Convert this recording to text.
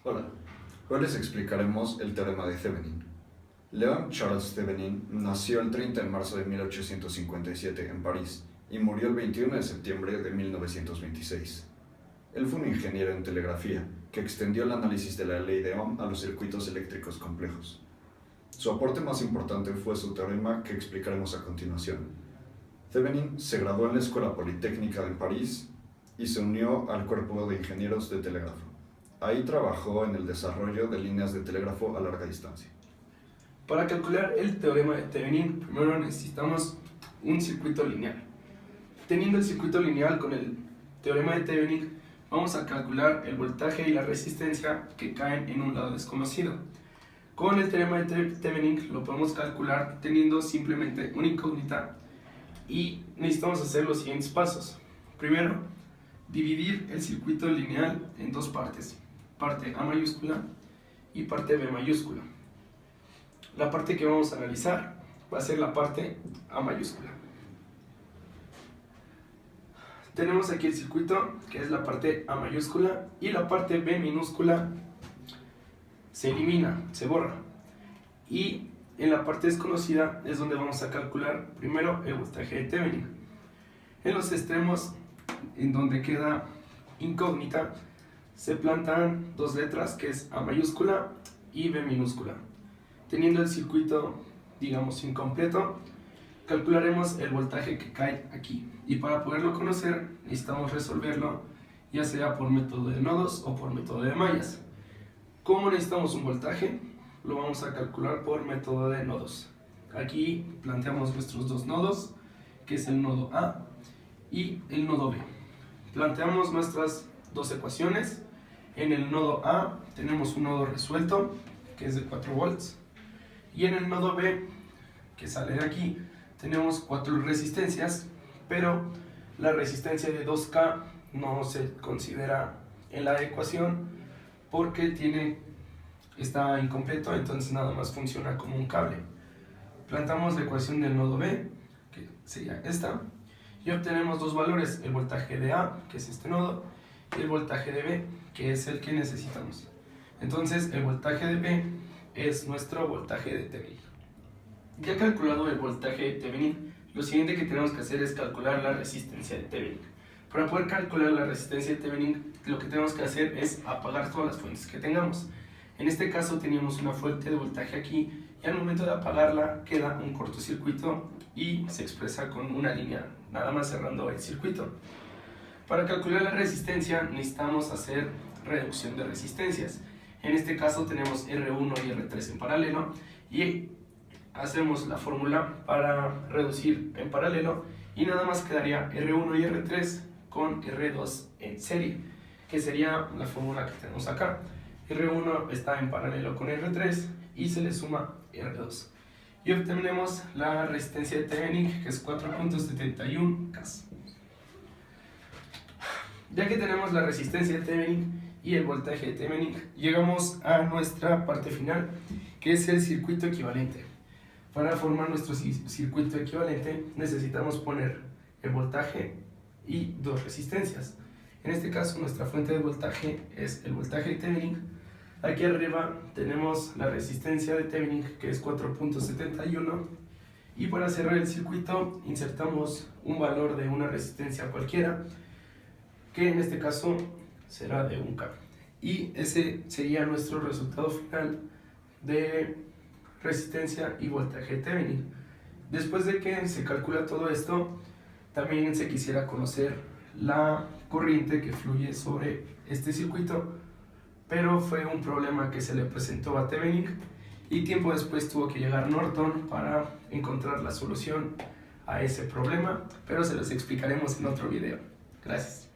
Hola, hoy les explicaremos el teorema de Thevenin. Leon Charles Thevenin nació el 30 de marzo de 1857 en París y murió el 21 de septiembre de 1926. Él fue un ingeniero en telegrafía que extendió el análisis de la ley de Ohm a los circuitos eléctricos complejos. Su aporte más importante fue su teorema que explicaremos a continuación. Thevenin se graduó en la Escuela Politécnica de París y se unió al cuerpo de ingenieros de telégrafo. Ahí trabajó en el desarrollo de líneas de telégrafo a larga distancia. Para calcular el teorema de Thevenin, primero necesitamos un circuito lineal. Teniendo el circuito lineal con el teorema de Thevenin, vamos a calcular el voltaje y la resistencia que caen en un lado desconocido. Con el teorema de Thevenin lo podemos calcular teniendo simplemente una incógnita y necesitamos hacer los siguientes pasos. Primero, dividir el circuito lineal en dos partes, parte A mayúscula y parte B mayúscula. La parte que vamos a analizar va a ser la parte A mayúscula. Tenemos aquí el circuito, que es la parte A mayúscula, y la parte B minúscula se elimina, se borra. Y en la parte desconocida es donde vamos a calcular primero el voltaje de Thevenin. En los extremos, en donde queda incógnita, se plantan dos letras, que es A mayúscula y B minúscula. Teniendo el circuito, digamos, incompleto, calcularemos el voltaje que cae aquí. Y para poderlo conocer, necesitamos resolverlo, ya sea por método de nodos o por método de mallas. ¿Cómo necesitamos un voltaje? Lo vamos a calcular por método de nodos. Aquí planteamos nuestros dos nodos, que es el nodo A y el nodo B. Planteamos nuestras dos ecuaciones. En el nodo A tenemos un nodo resuelto, que es de 4 volts. Y en el nodo B, que sale de aquí, tenemos 4 resistencias, pero la resistencia de 2K no se considera en la ecuación porque está incompleto, entonces nada más funciona como un cable. Plantamos la ecuación del nodo B, que sería esta, y obtenemos dos valores, el voltaje de A, que es este nodo, y el voltaje de B, que es el que necesitamos. Entonces el voltaje de B es nuestro voltaje de Thevenin. Ya calculado el voltaje de Thevenin, lo siguiente que tenemos que hacer es calcular la resistencia de Thevenin. Para poder calcular la resistencia de Thevenin, lo que tenemos que hacer es apagar todas las fuentes que tengamos. En este caso teníamos una fuente de voltaje aquí y al momento de apagarla queda un cortocircuito y se expresa con una línea, nada más cerrando el circuito. Para calcular la resistencia necesitamos hacer reducción de resistencias. En este caso tenemos R1 y R3 en paralelo y hacemos la fórmula para reducir en paralelo y nada más quedaría R1 y R3 con R2 en serie, que sería la fórmula que tenemos acá. R1 está en paralelo con R3 y se le suma R2. Y obtenemos la resistencia de Thevenin, que es 4.71 K. Ya que tenemos la resistencia de Thevenin y el voltaje de Thevenin, llegamos a nuestra parte final, que es el circuito equivalente. Para formar nuestro circuito equivalente necesitamos poner el voltaje y dos resistencias. En este caso nuestra fuente de voltaje es el voltaje de Thevenin. Aquí arriba tenemos la resistencia de Thevenin, que es 4.71, y para cerrar el circuito insertamos un valor de una resistencia cualquiera, que en este caso será de 1K. Y ese sería nuestro resultado final de resistencia y voltaje de Thevenin. Después de que se calcula todo esto, también se quisiera conocer la corriente que fluye sobre este circuito, pero fue un problema que se le presentó a Thevenin y tiempo después tuvo que llegar Norton para encontrar la solución a ese problema, pero se los explicaremos en otro video. Gracias.